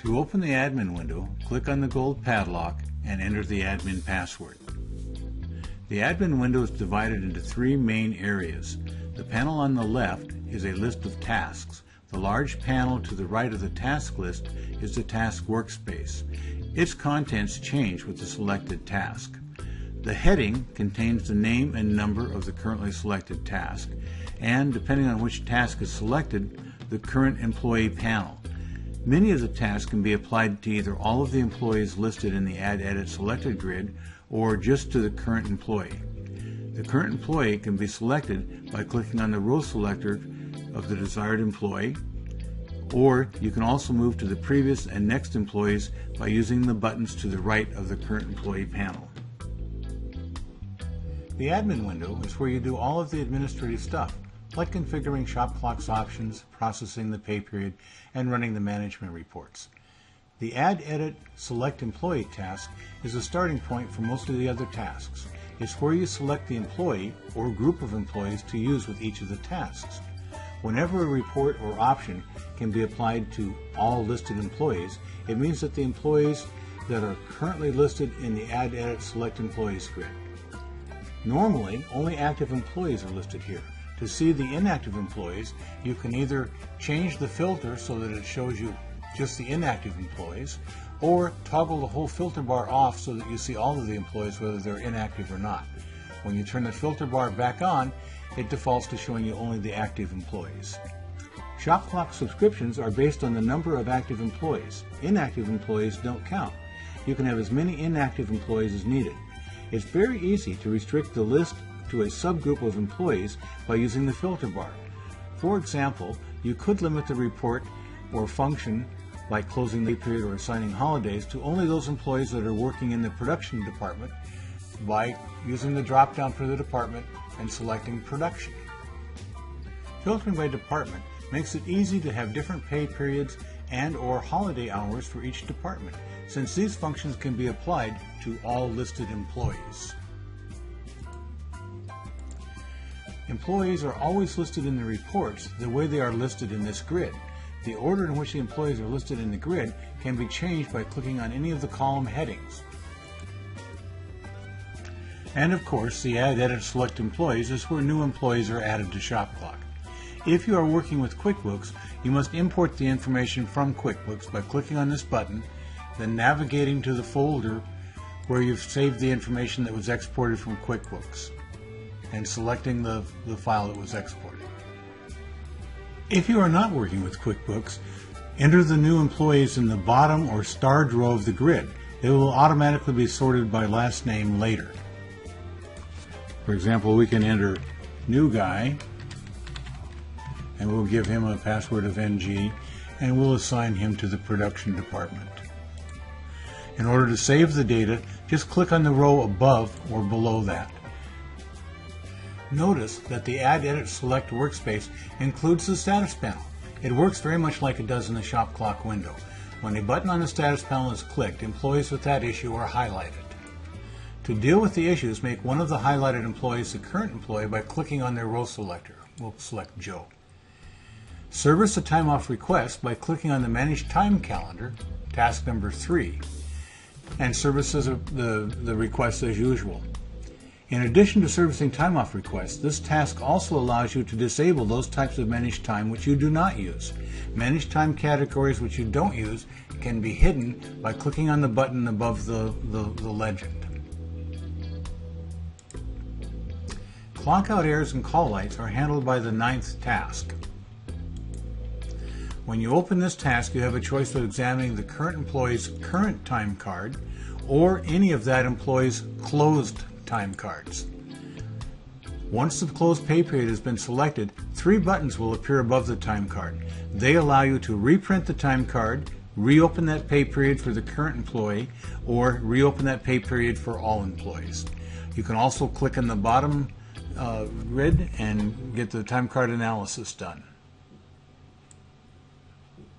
To open the admin window, click on the gold padlock and enter the admin password. The admin window is divided into three main areas. The panel on the left is a list of tasks. The large panel to the right of the task list is the task workspace. Its contents change with the selected task. The heading contains the name and number of the currently selected task, and depending on which task is selected, the current employee panel. Many of the tasks can be applied to either all of the employees listed in the Add Edit Selected grid or just to the current employee. The current employee can be selected by clicking on the row selector of the desired employee, or you can also move to the previous and next employees by using the buttons to the right of the current employee panel. The admin window is where you do all of the administrative stuff, like configuring ShopClock's options, processing the pay period, and running the management reports. The Add Edit Select Employee task is the starting point for most of the other tasks. It's where you select the employee or group of employees to use with each of the tasks. Whenever a report or option can be applied to all listed employees, it means that the employees that are currently listed in the Add Edit Select Employees grid. Normally, only active employees are listed here. To see the inactive employees, you can either change the filter so that it shows you just the inactive employees, or toggle the whole filter bar off so that you see all of the employees whether they're inactive or not. When you turn the filter bar back on, it defaults to showing you only the active employees. ShopClock subscriptions are based on the number of active employees. Inactive employees don't count. You can have as many inactive employees as needed. It's very easy to restrict the list to a subgroup of employees by using the filter bar. For example, you could limit the report or function, like closing the period or assigning holidays, to only those employees that are working in the production department by using the drop-down for the department and selecting production. Filtering by department makes it easy to have different pay periods and or holiday hours for each department, since these functions can be applied to all listed employees. Employees are always listed in the reports the way they are listed in this grid. The order in which the employees are listed in the grid can be changed by clicking on any of the column headings. And of course, the Add Edit Select Employees is where new employees are added to ShopClock. If you are working with QuickBooks, you must import the information from QuickBooks by clicking on this button, then navigating to the folder where you've saved the information that was exported from QuickBooks, and selecting the file that was exported. If you are not working with QuickBooks, enter the new employees in the bottom or starred row of the grid. It will automatically be sorted by last name later. For example, we can enter new guy, and we'll give him a password of NG, and we'll assign him to the production department. In order to save the data, just click on the row above or below that. Notice that the Add Edit Select workspace includes the status panel. It works very much like it does in the ShopClock window. When a button on the status panel is clicked, employees with that issue are highlighted. To deal with the issues, make one of the highlighted employees the current employee by clicking on their row selector. We'll select Joe. Service a time off request by clicking on the Manage Time Calendar, task number 3, and services the request as usual. In addition to servicing time off requests, this task also allows you to disable those types of managed time which you do not use. Managed time categories which you don't use can be hidden by clicking on the button above the legend. Clockout errors and call lights are handled by the 9th task. When you open this task, you have a choice of examining the current employee's current time card or any of that employee's closed time cards. Once the closed pay period has been selected, 3 buttons will appear above the time card. They allow you to reprint the time card, reopen that pay period for the current employee, or reopen that pay period for all employees. You can also click on the bottom grid and get the time card analysis done.